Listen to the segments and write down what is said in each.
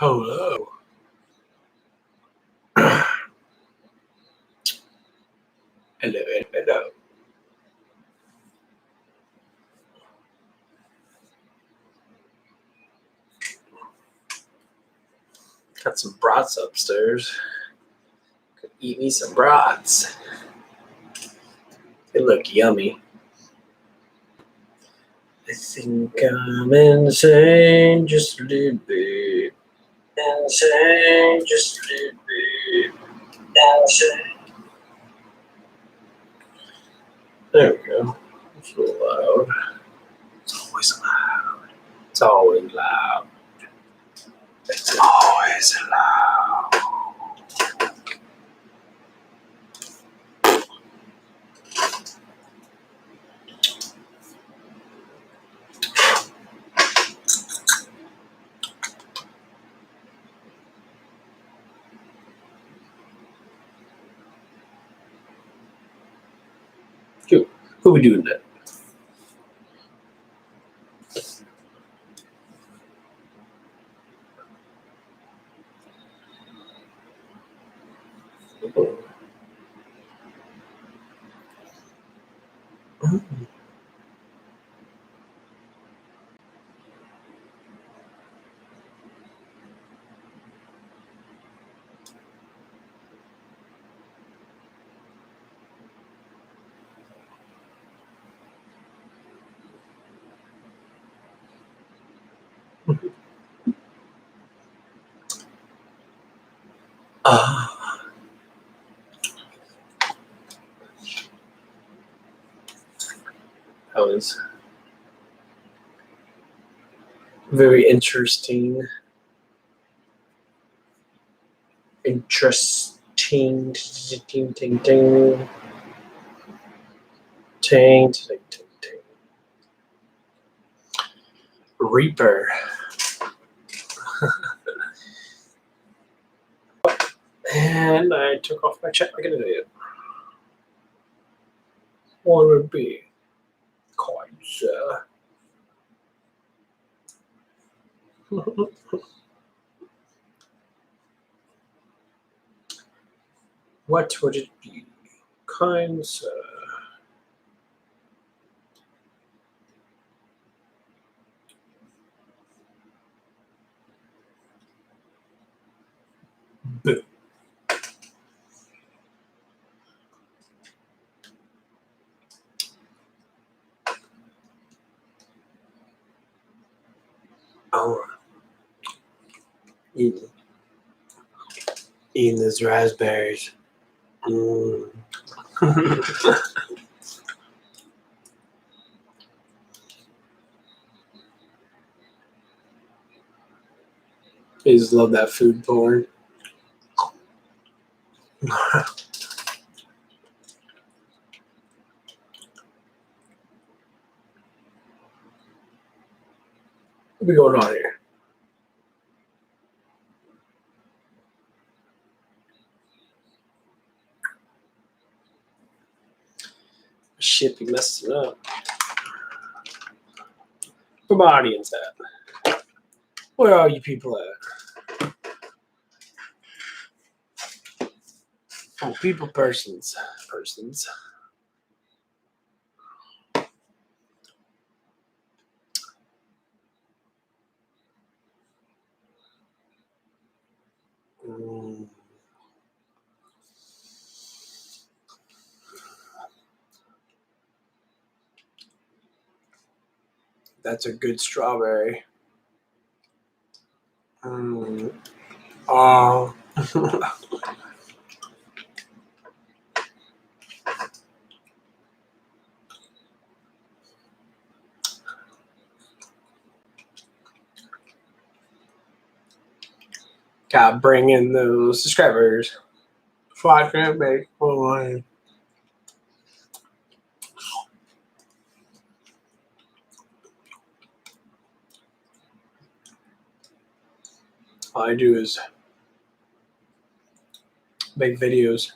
Hello. Hello. Got some brats upstairs. Could eat me some brats. They look yummy. I think I'm insane just a little bit. Insane just a little bit. Insane. There we go. It's a little loud. It's always loud. It's always loud. It's always loud. Who we doing that? That was very interesting. Ting, ting, ting, ting. Ting, ting, ting, ting. Reaper. And I took off my chat like an idiot. What would be? Coins. What would it be? Coins. Boo. Oh. Eating those raspberries. Mm. I just love that food porn. What be going on here? Shit be messing up. Where my audience at? Where are you people at? Oh, people, persons. Mm. That's a good strawberry. Oh. Gotta bring in those subscribers. So I can make more money. All I do is make videos.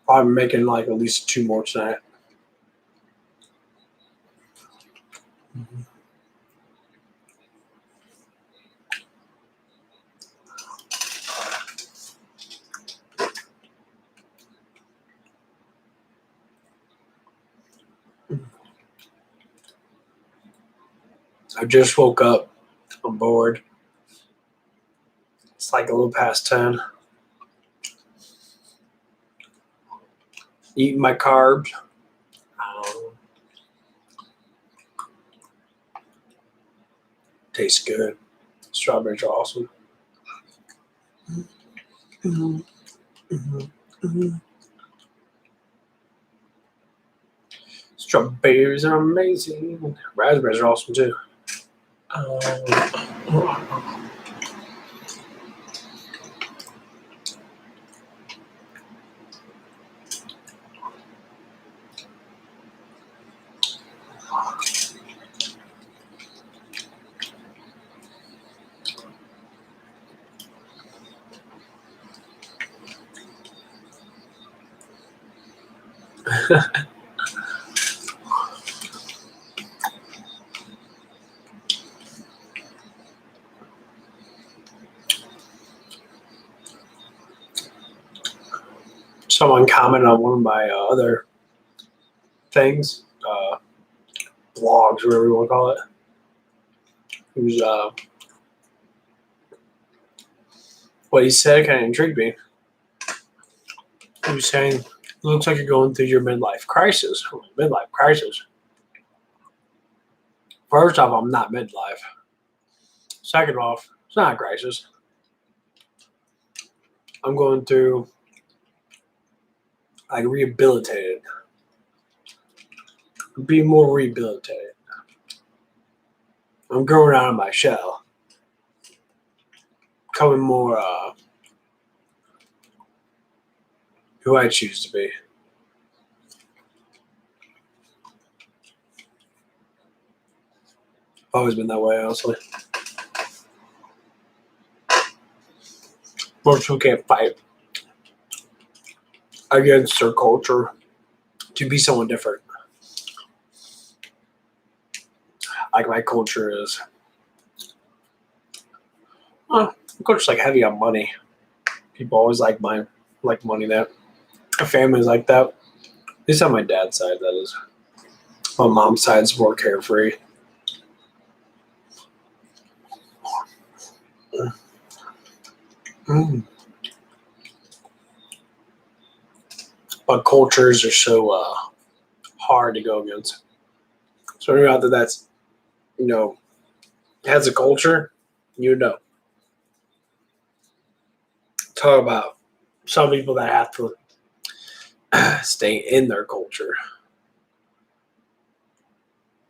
I'm making like at least 2 more tonight. I just woke up. I'm bored. It's like a little past 10. Eating my carbs. Tastes good. Strawberries are awesome. Mm-hmm. Mm-hmm. Mm-hmm. Strawberries are amazing. Raspberries are awesome too. Someone commented on one of my other things, blogs, whatever you want to call it. It was what he said kind of intrigued me. He was saying, "It looks like you're going through your midlife crisis." Midlife crisis. First off, I'm not midlife. Second off, it's not a crisis. I'm going through like rehabilitated. Be more rehabilitated. I'm growing out of my shell. Becoming more who I choose to be. Always been that way, honestly. Most people can't fight against their culture to be someone different. Like my culture is, my culture's like heavy on money. People always like money. That a family's like that. At least on my dad's side, that is. My mom's side's more carefree. Mm. But cultures are so hard to go against. So not that that's has a culture, know. Talk about some people that have to stay in their culture.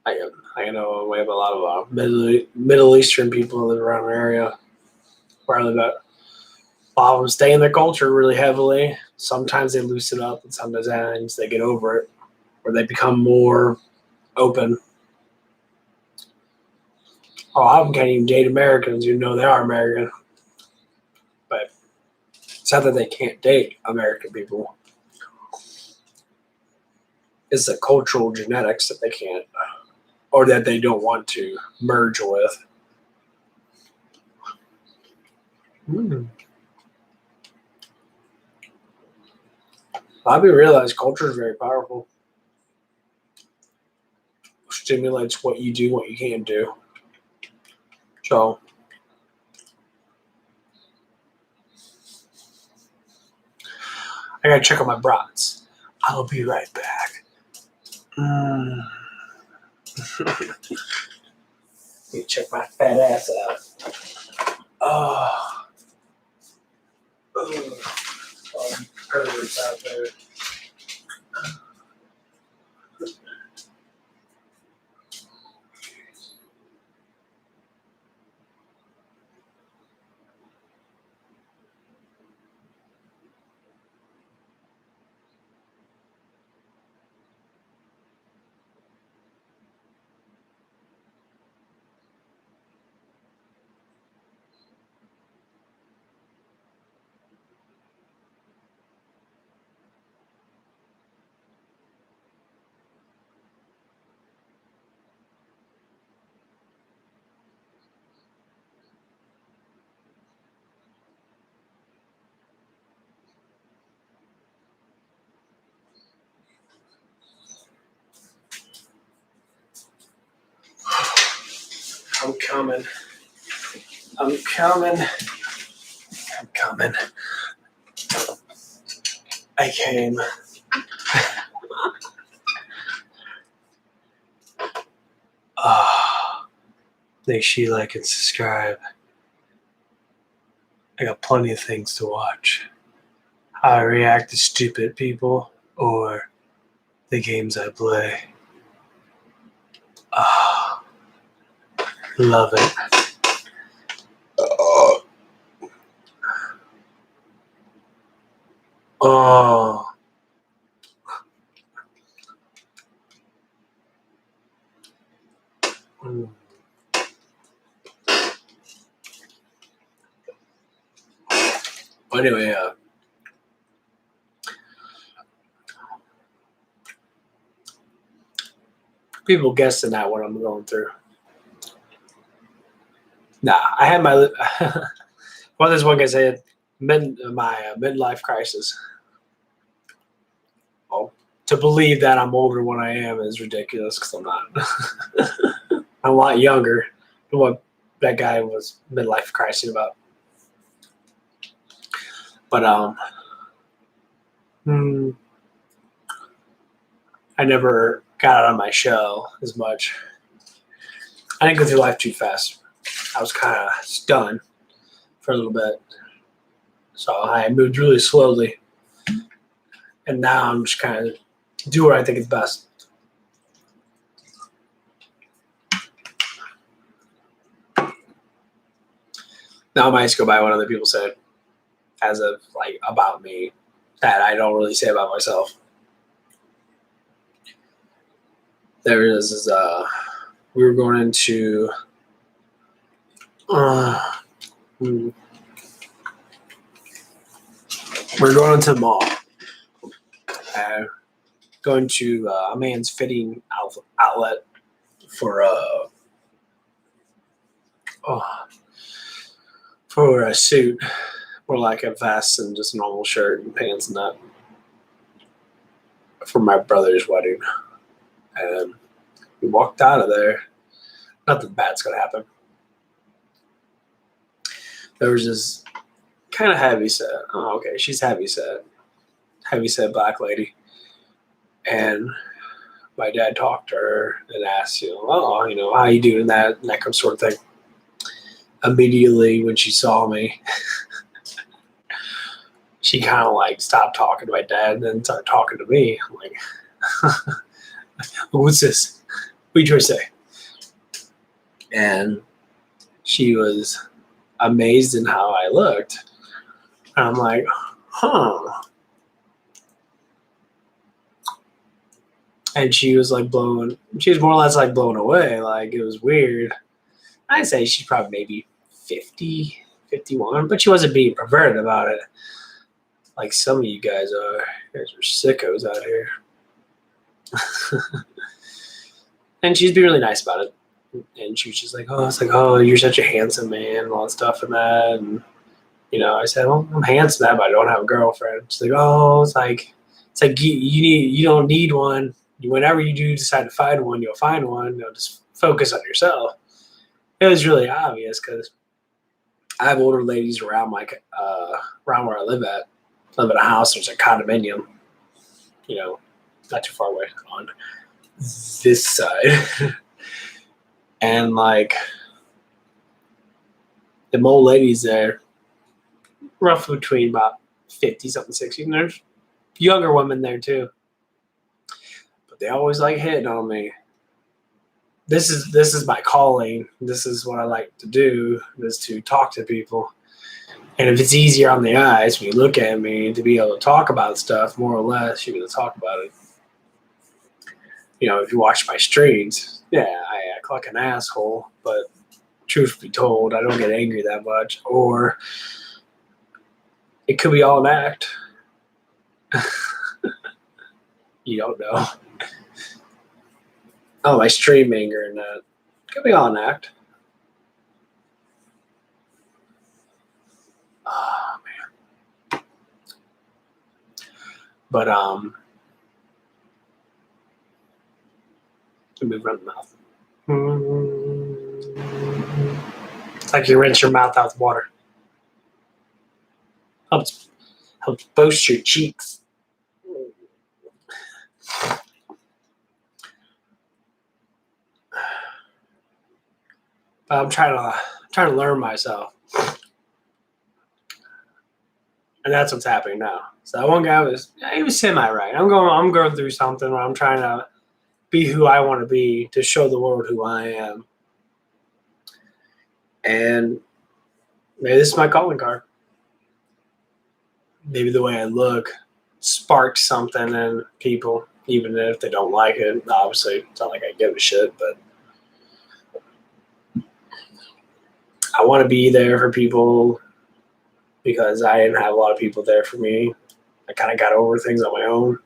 I know we have a lot of Middle Eastern people who live around our area. Where I live at. A lot of them stay in their culture really heavily. Sometimes they loosen up, and sometimes they get over it, or they become more open. A lot of them can't even date Americans, they are American. But it's not that they can't date American people. It's the cultural genetics that they can't, or that they don't want to merge with. Mm. A lot of people realize culture is very powerful. It stimulates what you do, what you can't do. So, I gotta check on my brats. I'll be right back. Let me check my fat ass out. Oh, all you perverts out there. coming. I'm coming. I'm coming. I came. Make sure you like and subscribe. I got plenty of things to watch. How I react to stupid people or the games I play. Love it. Oh. Mm. Anyway, people guessing at what I'm going through. Nah, I had my. Well, this one guy said my midlife crisis. Well, to believe that I'm older when I am is ridiculous because I'm not. I'm a lot younger than what that guy was midlife crisis about. But I never got out of my shell as much. I didn't go through life too fast. I was kind of stunned for a little bit. So I moved really slowly. And now I'm just kind of do what I think is best. Now I might just go by what other people said as of like about me that I don't really say about myself. There is we were going into we're going into the mall. Going to a man's fitting outlet for a suit, or like a vest and just a normal shirt and pants and that for my brother's wedding. And we walked out of there. Nothing bad's gonna happen. There was this kind of heavy set. Oh, okay, she's heavy set black lady. And my dad talked to her and asked, how you doing, that kind of sort of thing. Immediately when she saw me, she kind of like stopped talking to my dad and then started talking to me. I'm like, what's this? What are you trying to say? And she was amazed in how I looked. And I'm like, huh. And she was like she was more or less like blown away. Like it was weird. I'd say she's probably maybe 50, 51, but she wasn't being perverted about it. Like some of you guys are. You guys are sickos out here. And she's been really nice about it. And she was just like, you're such a handsome man and all that stuff and that. And, I said, well, I'm handsome, but I don't have a girlfriend. She's like, it's like you don't need one. Whenever you do decide to find one, you'll find one. Just focus on yourself. It was really obvious because I have older ladies around around where I live at. I live in a house. There's a condominium, not too far away on this side. And like the old ladies there, roughly between about 50-something, 60. And there's younger women there too. But they always like hitting on me. This is my calling. This is what I like to do, is to talk to people. And if it's easier on the eyes when you look at me to be able to talk about stuff, more or less, you're going to talk about it. If you watch my streams, yeah, I act like an asshole, but truth be told, I don't get angry that much. Or it could be all an act. You don't know. Oh, my stream anger and that. Could be all an act. Oh, man. But, move around the mouth. like you rinse your mouth out with water. Helps boost your cheeks. But I'm trying to learn myself, and that's what's happening now. So that one guy he was semi right. I'm going through something where I'm trying to be who I want to be to show the world who I am, and maybe this is my calling card. Maybe the way I look sparked something in people, even if they don't like it. Obviously, it's not like I give a shit, but I want to be there for people because I didn't have a lot of people there for me. I kind of got over things on my own.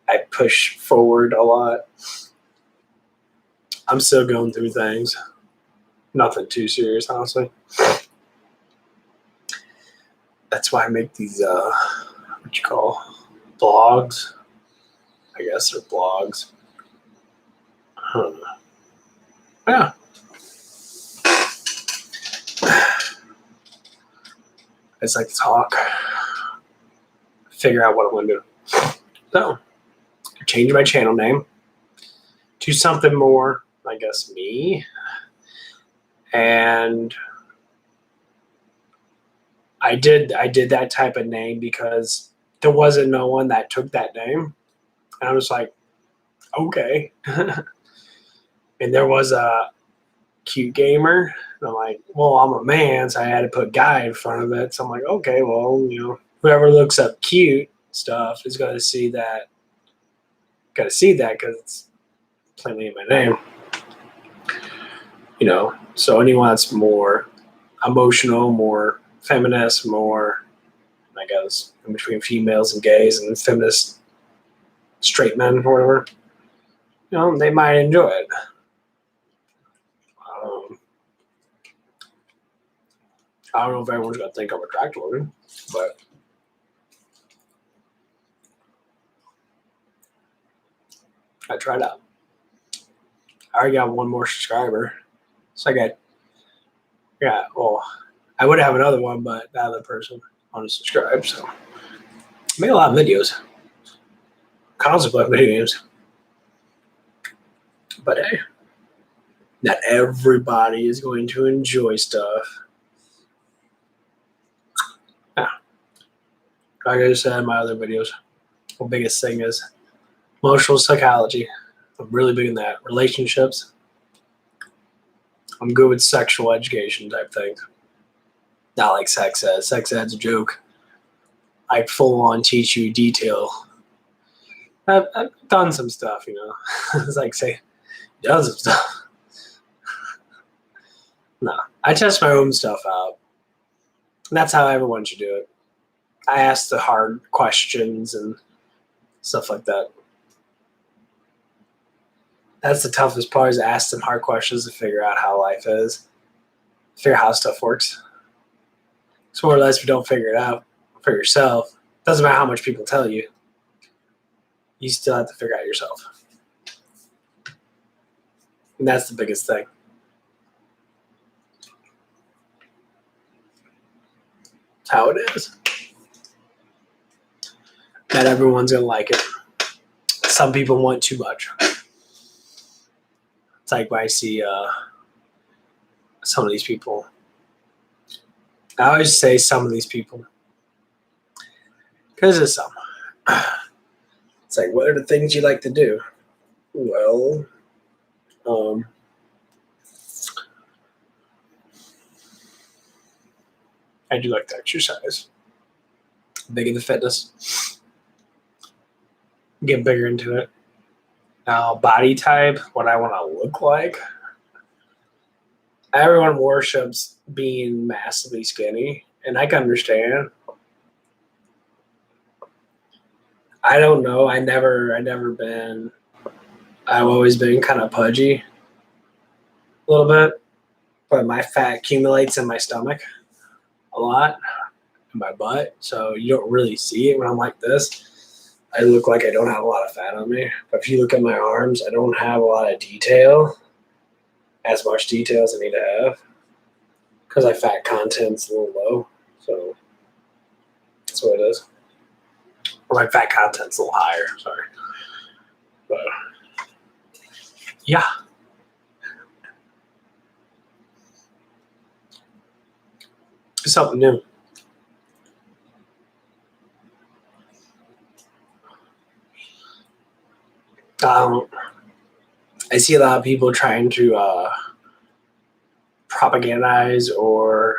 I push forward a lot. I'm still going through things. Nothing too serious, honestly. That's why I make these, what you call, blogs. I guess they're blogs. Yeah. I just like to talk, figure out what I'm going to do. So, I changed my channel name to something more, I guess, me. And I did that type of name because there wasn't no one that took that name. And I was like, okay. And there was a cute gamer. And I'm like, well, I'm a man, so I had to put guy in front of it. So I'm like, okay, well, whoever looks up cute stuff is going to see that. Got to see that because it's plainly in my name. So anyone that's more emotional, more feminist, more, I guess, in between females and gays and feminist straight men or whatever, they might enjoy it. I don't know if everyone's going to think I'm attractive looking, but I tried out. I already got one more subscriber. So I would have another one, but the other person unsubscribed. So I make a lot of videos. Constantly play video games. But hey, not everybody is going to enjoy stuff. Yeah. Like I said in my other videos, the biggest thing is emotional psychology. I'm really big in that. Relationships. I'm good with sexual education type things. Not like sex ed. Sex ed's a joke. I full on teach you detail. I've done some stuff, It's like say, done some stuff. No, I test my own stuff out. And that's how everyone should do it. I ask the hard questions and stuff like that. That's the toughest part, is ask them hard questions to figure out how life is. Figure out how stuff works. It's more or less, if you don't figure it out for yourself, doesn't matter how much people tell you, you still have to figure out yourself. And that's the biggest thing. It's how it is. Not everyone's going to like it. Some people want too much. It's like when I see some of these people. I always say some of these people. Because there's some. It's like, what are the things you like to do? Well, I do like to exercise. Big into fitness. Get bigger into it. Now, body type, what I want to look like. Everyone worships being massively skinny, and I can understand. I don't know. I've always been kind of pudgy a little bit, but my fat accumulates in my stomach a lot, in my butt, so you don't really see it when I'm like this. I look like I don't have a lot of fat on me, but if you look at my arms, I don't have a lot of detail, as much detail as I need to have, because my fat content's a little low. So that's what it is. Or my fat content's a little higher. Sorry. But yeah. Something new. I see a lot of people trying to propagandize or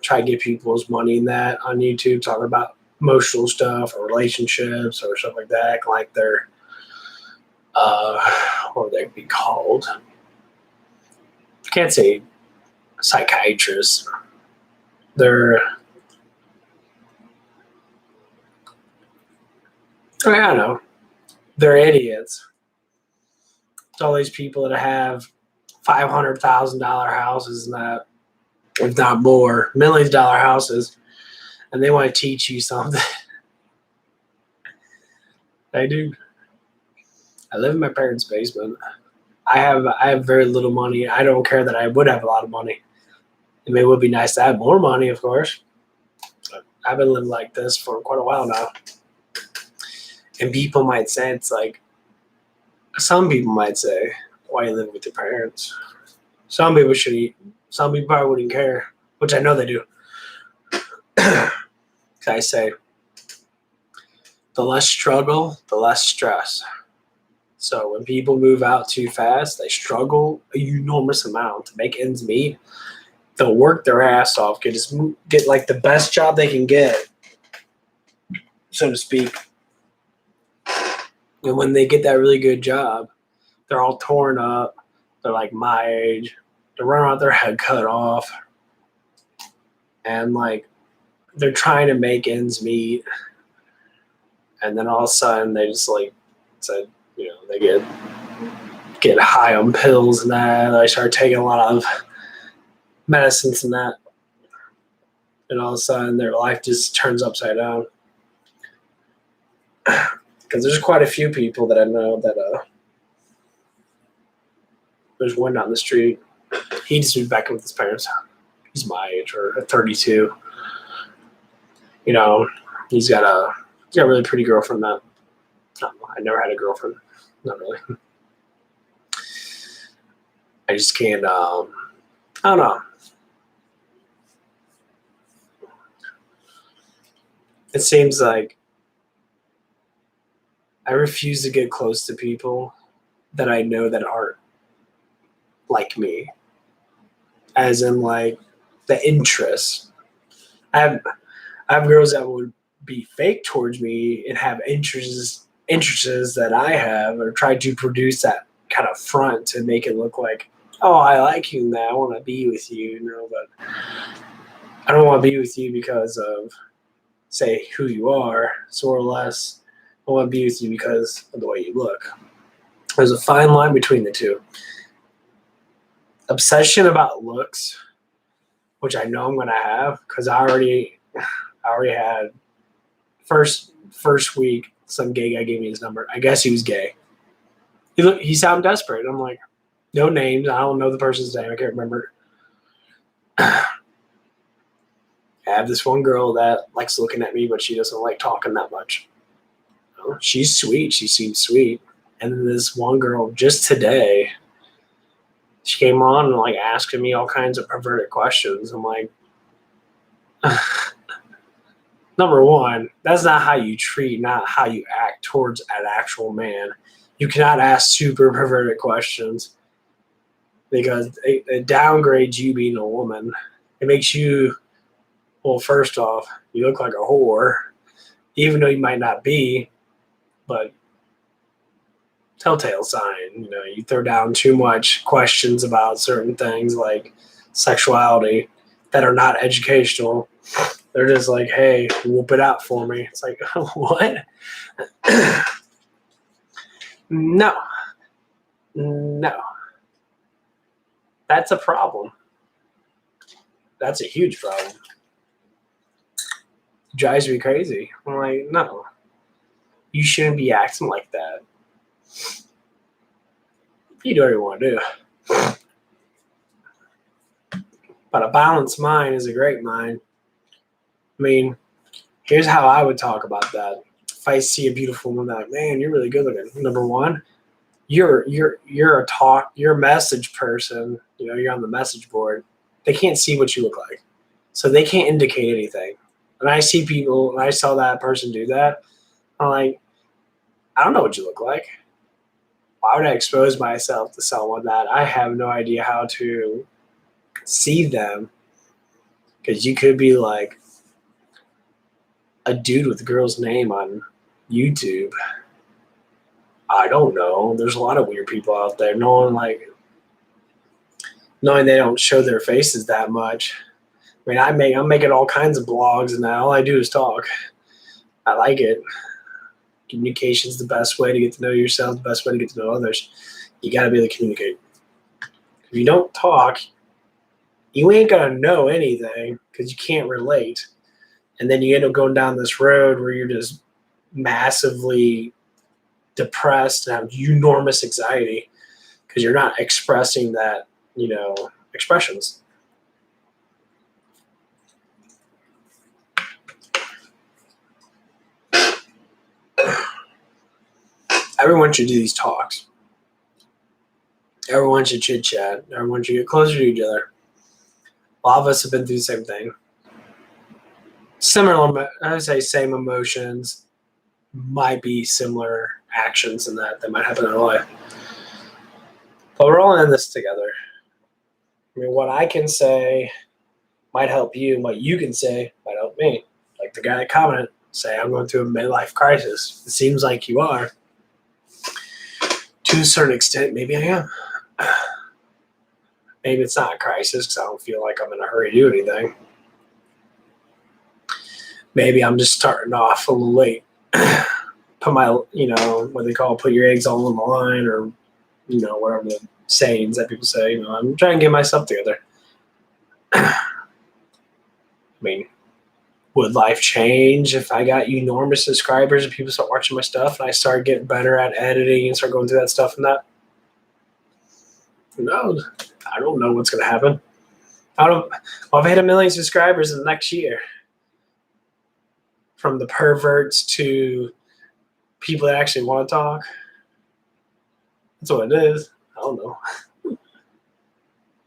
try to get people's money in that on YouTube, talking about emotional stuff or relationships or stuff like that, like they're what would they be called? I can't say psychiatrists. They're I don't know. They're idiots. It's all these people that have $500,000 houses and that, if not more, $1,000,000 houses, and they want to teach you something. They do. I live in my parents' basement. I have very little money. I don't care that I would have a lot of money. I mean, it would be nice to have more money, of course. But I've been living like this for quite a while now. And people might say, it's like, some people might say, why you live with your parents? Some people should eat. Some people probably wouldn't care, which I know they do. I say, the less struggle, the less stress. So when people move out too fast, they struggle an enormous amount to make ends meet. They'll work their ass off, get like the best job they can get, so to speak. And when they get that really good job, they're all torn up. They're like my age. They're running around with their head cut off. And like they're trying to make ends meet. And then all of a sudden they just like said, they get high on pills and that. They start taking a lot of medicines and that. And all of a sudden their life just turns upside down. Because there's quite a few people that I know that there's one down the street. He just moved back in with his parents. He's my age, or 32. He's got a really pretty girlfriend. That I never had a girlfriend. Not really. I just can't. I don't know. It seems like I refuse to get close to people that I know that aren't like me. As in, like, the interest. I have girls that would be fake towards me and have interests that I have, or try to produce that kind of front to make it look like, oh, I like you now, I want to be with you, but I don't want to be with you because of, say, who you are, so or less. I want to be with you because of the way you look. There's a fine line between the two. Obsession about looks, which I know I'm going to have, because I already had first week, some gay guy gave me his number. I guess he was gay. He sounded desperate. I'm like, no names. I don't know the person's name. I can't remember. I have this one girl that likes looking at me, but she doesn't like talking that much. She's sweet. She seems sweet. And then this one girl just today, she came on and like asking me all kinds of perverted questions. I'm like, number one, that's not how you treat, not how you act towards an actual man. You cannot ask super perverted questions, because it downgrades you being a woman. It makes you, well, first off, you look like a whore, even though you might not be, but telltale sign. You throw down too much questions about certain things like sexuality that are not educational. They're just like, hey, whoop it out for me. It's like, what? No. That's a problem. That's a huge problem. It drives me crazy. I'm like, no. You shouldn't be acting like that. You do what you want to do. But a balanced mind is a great mind. I mean, here's how I would talk about that. If I see a beautiful woman, like, man, you're really good looking. Number one, you're a message person. You know, you're on the message board. They can't see what you look like, so they can't indicate anything. And I see people, and I saw that person do that. I'm like, I don't know what you look like. Why would I expose myself to someone that I have no idea how to see them? Because you could be like a dude with a girl's name on YouTube. I don't know. There's a lot of weird people out there. Knowing they don't show their faces that much. I mean, I'm making all kinds of blogs, and all I do is talk. I like it. Communication's the best way to get to know yourself, the best way to get to know others. You got to be able to communicate. If you don't talk, you ain't gonna know anything because you can't relate, and then you end up going down this road where you're just massively depressed and have enormous anxiety because you're not expressing that, expressions. Everyone should do these talks. Everyone should chit chat. Everyone should get closer to each other. A lot of us have been through the same thing. Similar, I would say, same emotions, might be similar actions in that might happen in our life. But we're all in this together. I mean, what I can say might help you, and what you can say might help me. Like the guy that commented, say, I'm going through a midlife crisis. It seems like you are. To a certain extent, maybe I am. Maybe it's not a crisis because I don't feel like I'm in a hurry to do anything. Maybe I'm just starting off a little late. Put my, what they call put your eggs all on the line, or, whatever the sayings that people say. I'm trying to get myself together. I mean, would life change if I got enormous subscribers and people start watching my stuff and I start getting better at editing and start going through that stuff and that? Who knows? I don't know what's going to happen. If I hit 1 million subscribers in the next year, from the perverts to people that actually want to talk, that's what it is. I don't know.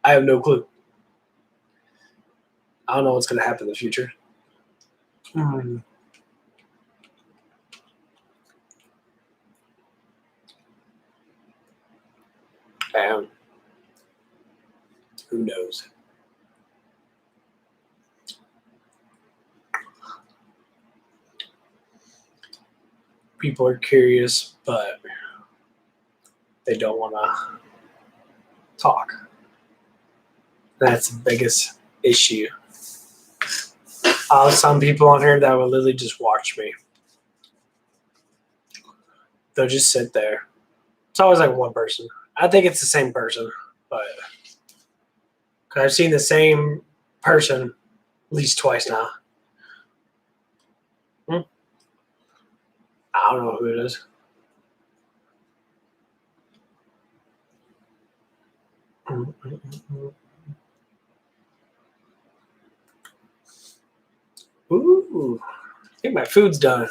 I have no clue. I don't know what's going to happen in the future. Man, who knows? People are curious, but they don't want to talk. That's the biggest issue. Some people on here that will literally just watch me. They'll just sit there. It's always like one person. I think it's the same person, but because I've seen the same person at least twice now. I don't know who it is. Ooh, I think my food's done.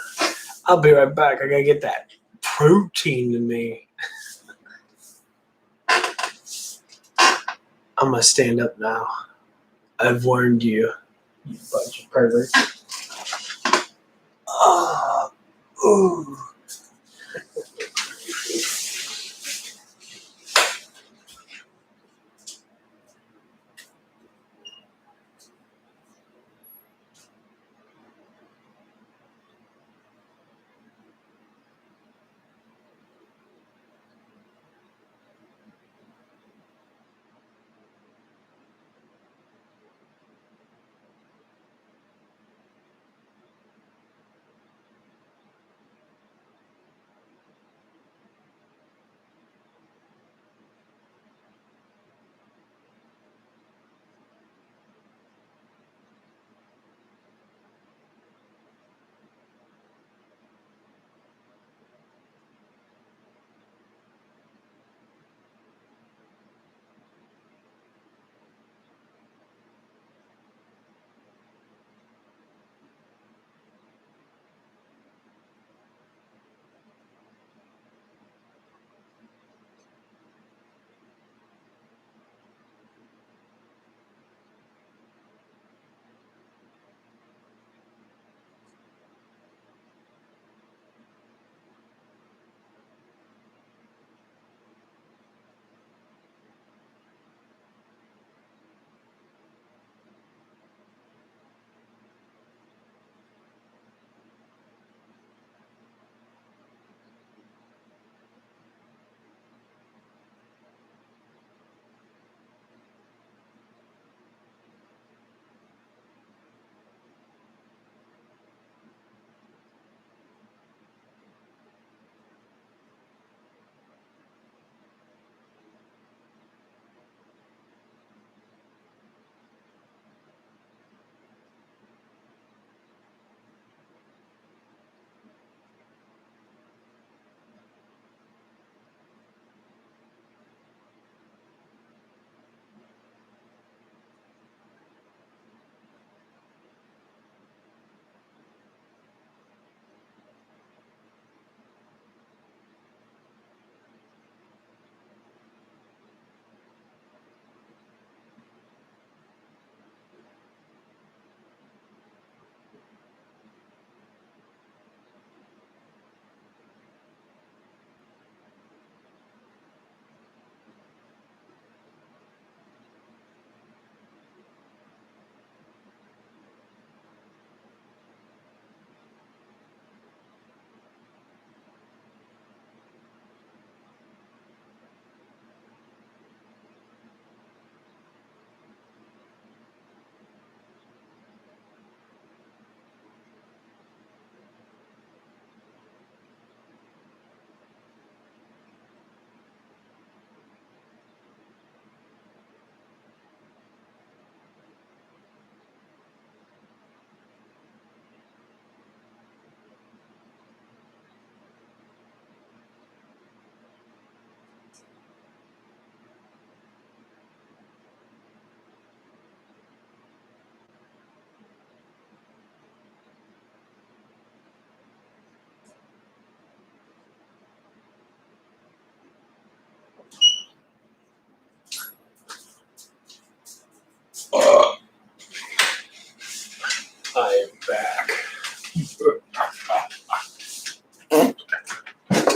I'll be right back. I gotta get that protein in me. I'm gonna stand up now. I've warned you, you bunch of perverts. Oh, ooh.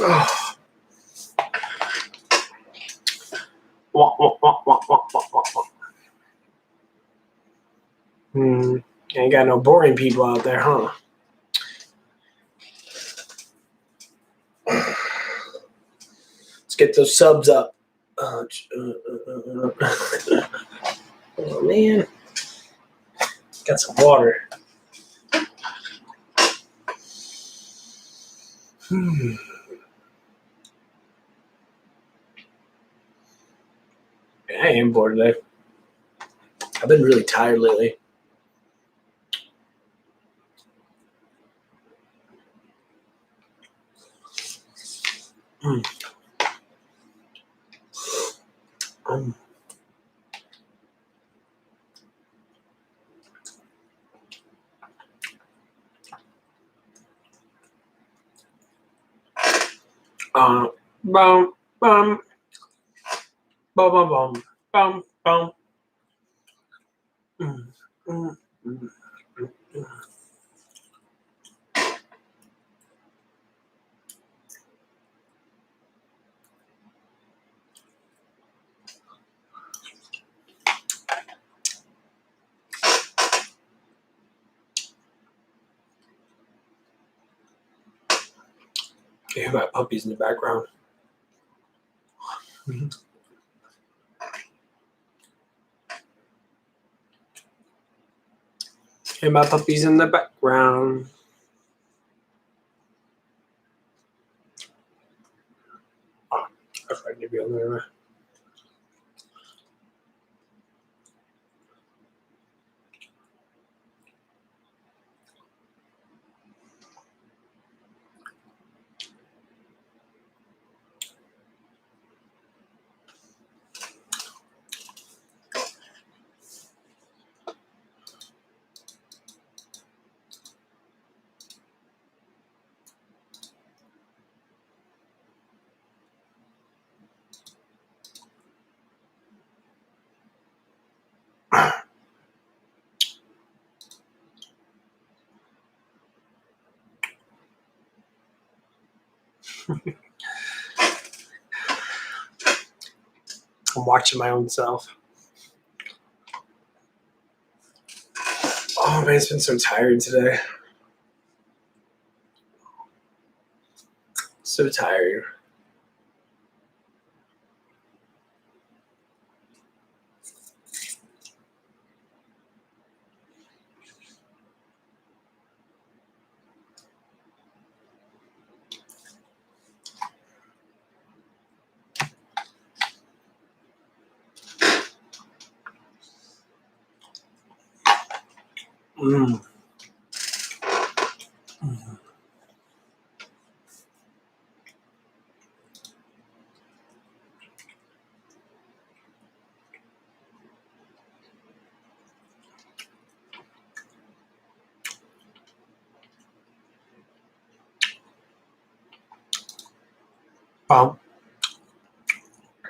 Oh. Wah, wah, wah, wah, wah, wah, wah, wah. Ain't got no boring people out there, huh? Let's get those subs up. Oh man, got some water. I am bored today. I've been really tired lately. Bum, bum, bum, bum, bum, bum, bum. Mm, mm, mm, mm. I hear my puppies in the background. Hear my puppies in the background. If I can be on there. I'm watching my own self. Oh man, it's been so tired today. So tired. Mm. Bum,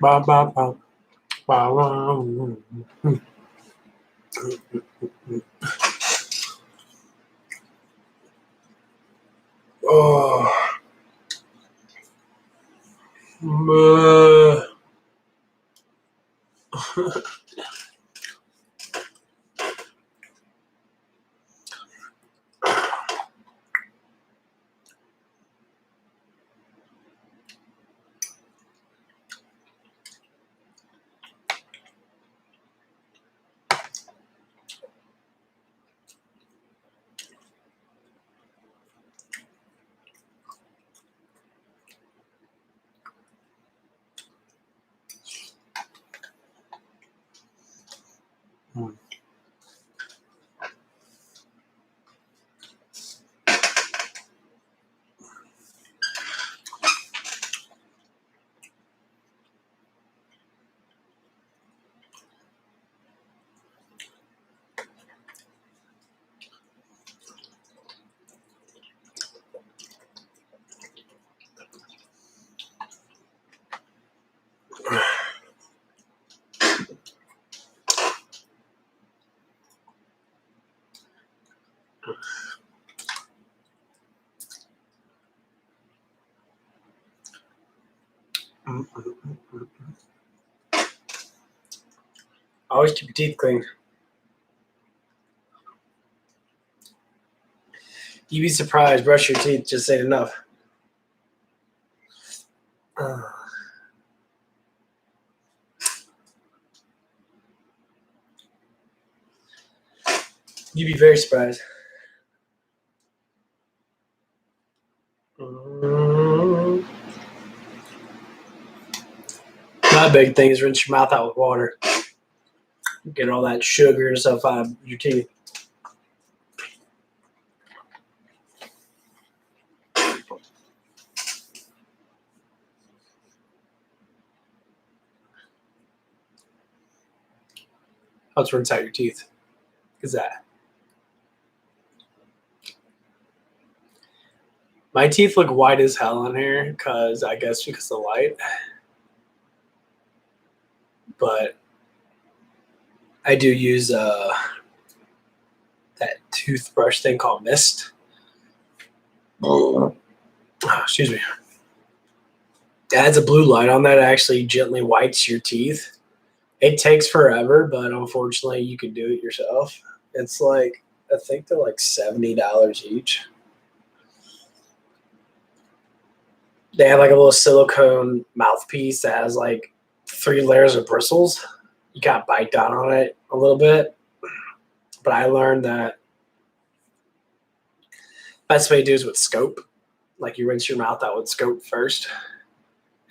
bum, bum, bum, bum, bum. Oh. Always keep your teeth clean. You'd be surprised. Brush your teeth just ain't enough. You'd be very surprised. My big thing is rinse your mouth out with water. Get all that sugar and stuff out of your teeth. Let's rinse out your teeth. Is that? My teeth look white as hell in here because of the light. But I do use that toothbrush thing called Mist. Oh, excuse me. It adds a blue light on that. It actually gently whites your teeth. It takes forever, but unfortunately, you can do it yourself. It's like, I think they're like $70 each. They have like a little silicone mouthpiece that has like 3 layers of bristles. You gotta bite down on it a little bit. But I learned that best way to do is with scope. Like you rinse your mouth out with scope first,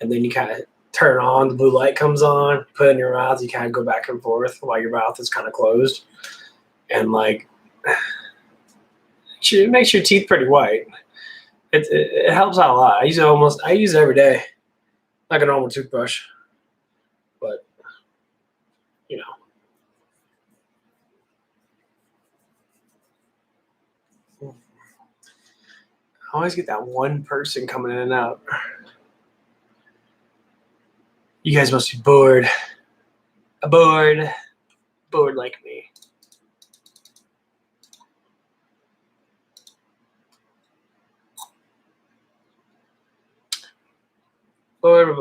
and then you kind of turn on, the blue light comes on, put it in your mouth, you kind of go back and forth while your mouth is kind of closed. And like, it makes your teeth pretty white. It helps out a lot. I use it every day, like a normal toothbrush. But, you know. I always get that one person coming in and out. You guys must be bored. Bored like me. Bored.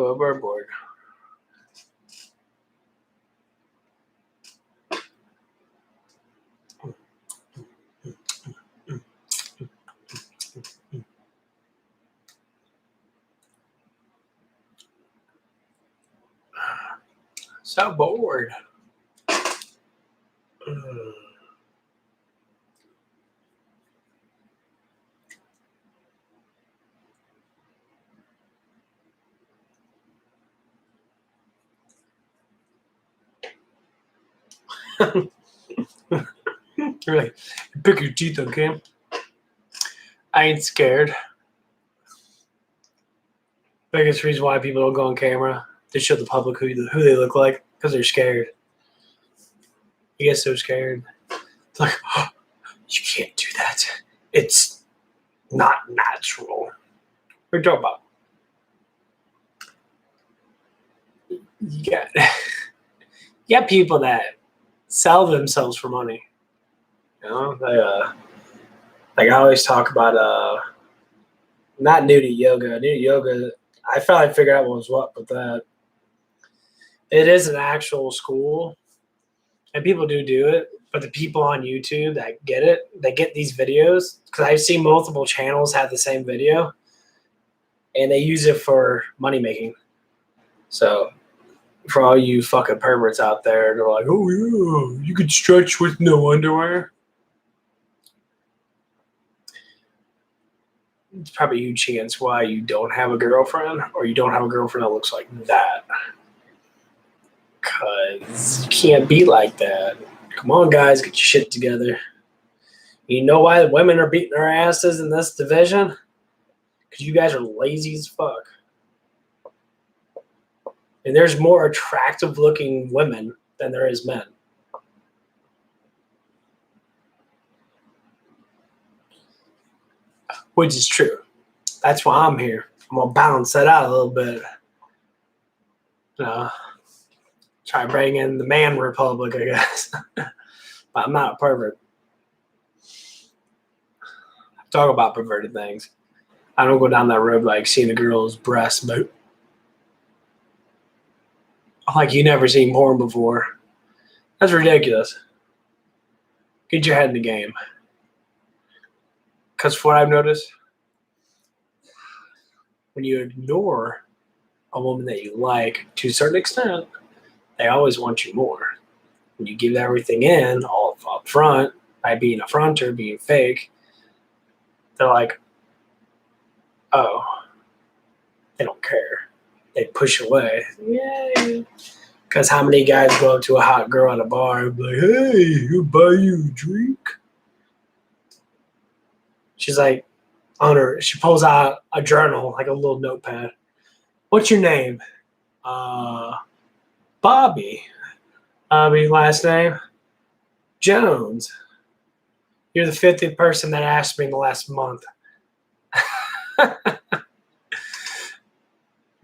So bored. Really, pick your teeth, okay? I ain't scared. Biggest reason why people don't go on camera to show the public who they look like, because they're scared. You get so scared. It's like, oh, you can't do that. It's not natural. What are you talking about? You got people that sell themselves for money. You know, like I always talk about not nudie yoga. Nudie yoga, I finally figured out what was what, but that it is an actual school, and people do it. But the people on YouTube that get it, they get these videos because I've seen multiple channels have the same video, and they use it for money making. So for all you fucking perverts out there, they're like, "Oh yeah, you could stretch with no underwear." It's probably a huge chance why you don't have a girlfriend, or you don't have a girlfriend that looks like that. Because you can't be like that. Come on, guys, get your shit together. You know why the women are beating their asses in this division? Because you guys are lazy as fuck. And there's more attractive looking women than there is men. Which is true. That's why I'm here. I'm going to balance that out a little bit. Try to bring in the man republic, I guess. But I'm not a pervert. I talk about perverted things. I don't go down that road like seeing a girl's breast, but Like you never seen porn before. That's ridiculous. Get your head in the game. Because what I've noticed, when you ignore a woman that you like to a certain extent, they always want you more. When you give everything in all up front by being a fronter, being fake, they're like, oh, they don't care. They push away. Yay. Because how many guys go up to a hot girl at a bar and be like, hey, who buy you a drink? She's like, she pulls out a journal, like a little notepad. What's your name? Bobby. Bobby, last name? Jones. You're the 50th person that asked me in the last month.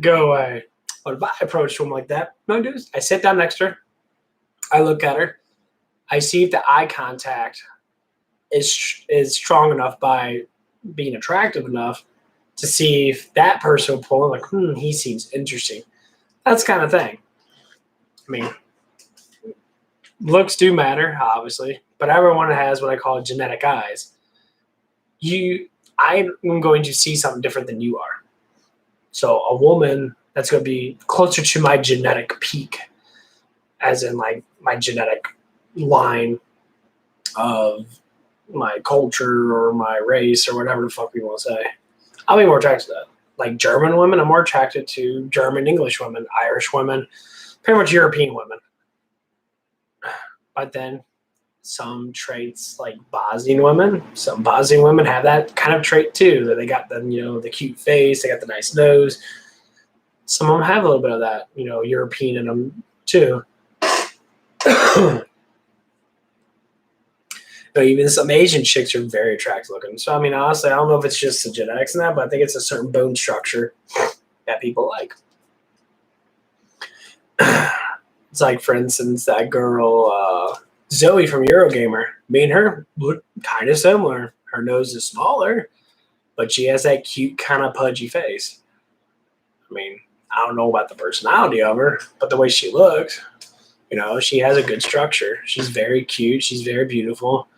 Go away. But if I approach a woman like that, no, dude, I sit down next to her. I look at her. I see if the eye contact is strong enough by being attractive enough to see if that person will pull in, like, he seems interesting. That's the kind of thing. I mean, looks do matter, obviously, but everyone has what I call genetic eyes. I'm going to see something different than you are. So a woman that's going to be closer to my genetic peak, as in like my genetic line of my culture or my race or whatever the fuck we want to say, I'll be more attracted to that. Like German women, I'm more attracted to German English women, Irish women, pretty much European women. But then some traits like Bosnian women, some Bosnian women have that kind of trait too, that they got the cute face, they got the nice nose. Some of them have a little bit of that, European in them too. Even some Asian chicks are very attractive looking. So, I mean, honestly, I don't know if it's just the genetics and that, but I think it's a certain bone structure that people like. It's like, for instance, that girl, Zoe from Eurogamer. Me and her look kind of similar. Her nose is smaller, but she has that cute kind of pudgy face. I mean, I don't know about the personality of her, but the way she looks, she has a good structure. She's very cute. She's very beautiful.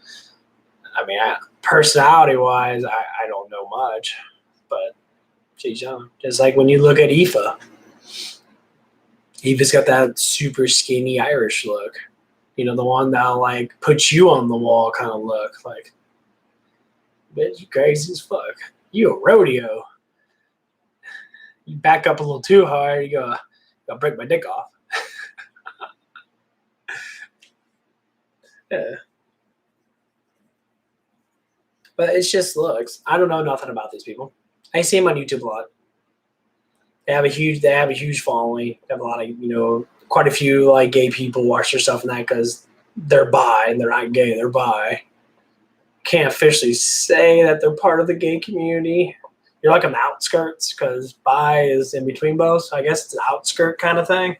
I mean, personality-wise, I don't know much, but she's young. Just like when you look at Aoife. Aoife's got that super skinny Irish look. The one that'll, like, put you on the wall kind of look. Like, bitch, you crazy as fuck. You a rodeo. You back up a little too hard, you go break my dick off. Yeah. But it's just looks. I don't know nothing about these people. I see them on YouTube a lot. They have a huge following. They have a lot of, quite a few like gay people watch their stuff and that because they're bi and they're not gay. They're bi. Can't officially say that they're part of the gay community. You're like on the outskirts because bi is in between both. So I guess it's an outskirt kind of thing.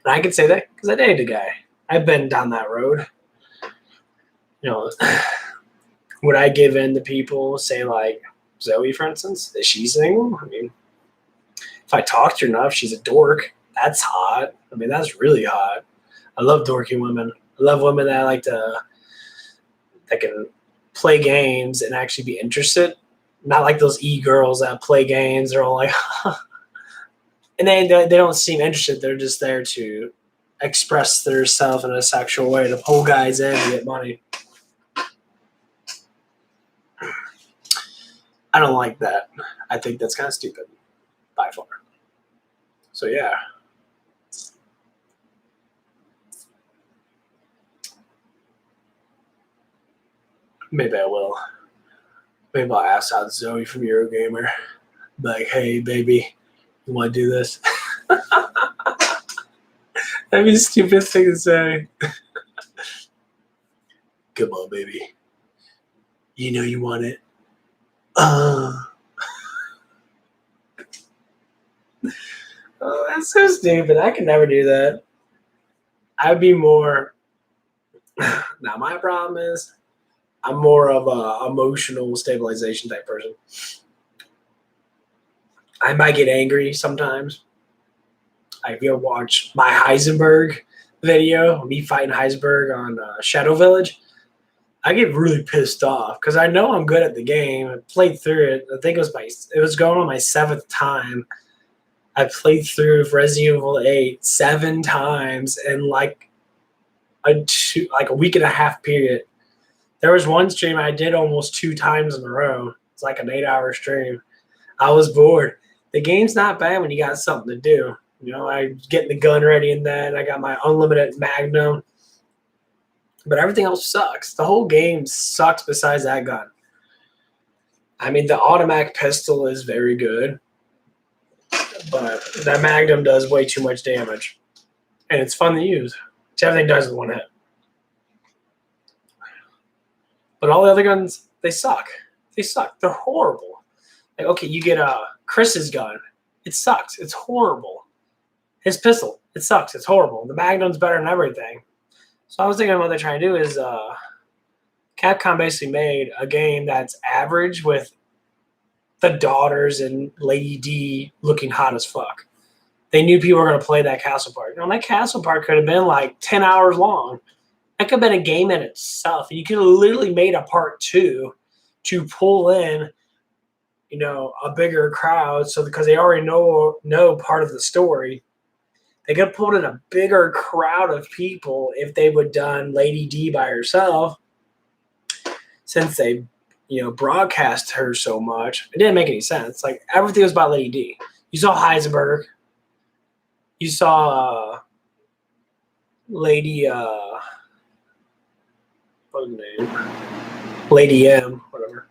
And I can say that because I dated a guy. I've been down that road. Would I give in to people, say like Zoe, for instance, is she single? I mean, if I talk to her enough, she's a dork. That's hot. I mean, that's really hot. I love dorky women. I love women that that can play games and actually be interested. Not like those e-girls that play games. They're all like, and they don't seem interested. They're just there to express themselves in a sexual way to pull guys in and get money. I don't like that. I think that's kind of stupid, by far. So, yeah. Maybe I will. Maybe I'll ask out Zoe from Eurogamer. Like, hey, baby, you want to do this? That'd be the stupidest thing to say. Come on, baby. You know you want it. Oh, that's so stupid. I could never do that. I'd be more. Now, my problem is I'm more of a emotional stabilization type person. I might get angry sometimes, Like, if you ever watch my Heisenberg video, me fighting Heisenberg on Shadow Village, I get really pissed off because I know I'm good at the game. I played through it. I think it was going on my 7th time. I played through Resident Evil 8 7 times in like a week and a half period. There was one stream I did almost 2 times in a row. It's like an 8-hour stream. I was bored. The game's not bad when you got something to do. You know, I getting the gun ready and then I got my unlimited Magnum. But everything else sucks. The whole game sucks besides that gun. I mean, the automatic pistol is very good, but that Magnum does way too much damage. And it's fun to use. Everything does in one hit. But all the other guns, they suck. They suck. They're horrible. Like, okay, you get Chris's gun. It sucks. It's horrible. His pistol. It sucks. It's horrible. The Magnum's better than everything. So I was thinking what they're trying to do is Capcom basically made a game that's average with the daughters and Lady D looking hot as fuck. They knew people were going to play that castle part. Now, that castle part could have been like 10 hours long. That could have been a game in itself. You could have literally made a part 2 to pull in, you know, a bigger crowd. So because they already know part of the story, they could have pulled in a bigger crowd of people if they would have done Lady D by herself. Since they, you know, broadcast her so much, it didn't make any sense. Like, everything was about Lady D. You saw Heisenberg. You saw Lady, what's her name? Lady M, whatever.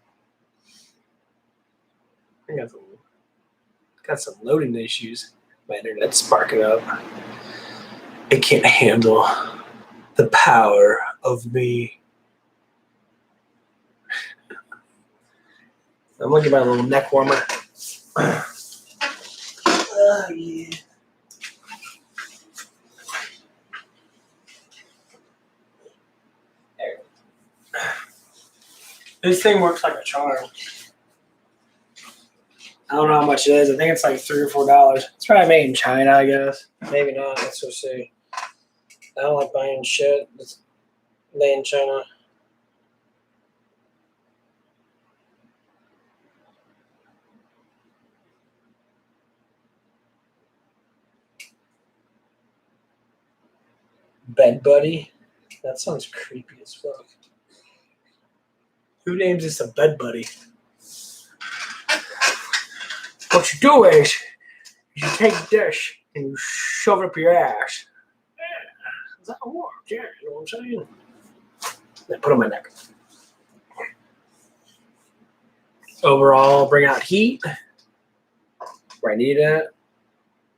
I got some loading issues. My internet's sparking up. It can't handle the power of me. I'm looking at my little neck warmer. Yeah. This thing works like a charm. I don't know how much it is. I think it's like $3 or $4. It's probably made in China, I guess. Maybe not. Let's go see. I don't like buying shit that's made in China. Bed Buddy? That sounds creepy as fuck. Who names this a Bed Buddy? What you do is you take this and you shove it up your ass. Yeah, that works. Yeah, you know what I'm saying? Then put it on my neck. Overall, bring out heat. Where I need it.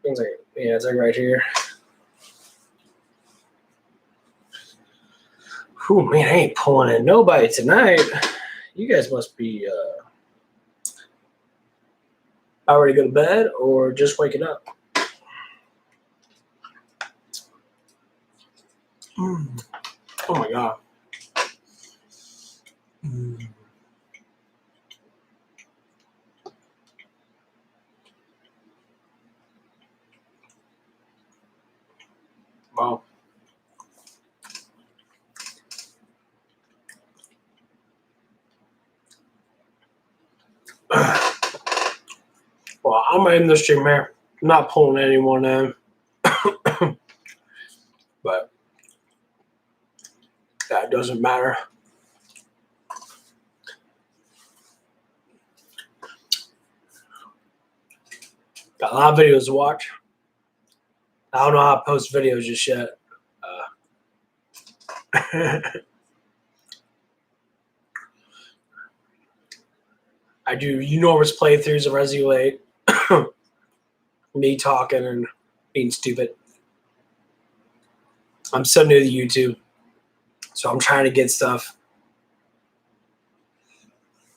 Things like, yeah, it's like right here. Whew, man, I ain't pulling in nobody tonight. You guys must be about ready to go to bed or just waking up. Oh my God. Wow. Well, I'm in the stream here. I'm not pulling anyone in. But that doesn't matter. Got a lot of videos to watch. I don't know how to post videos just yet. I do enormous playthroughs of Resident Evil 8. Me talking and being stupid. I'm so new to YouTube, so I'm trying to get stuff.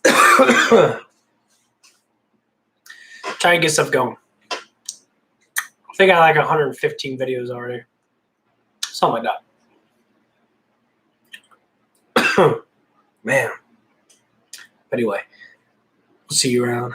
Trying to get stuff going. I think I got like 115 videos already. Something like that. Man. Anyway, we'll see you around.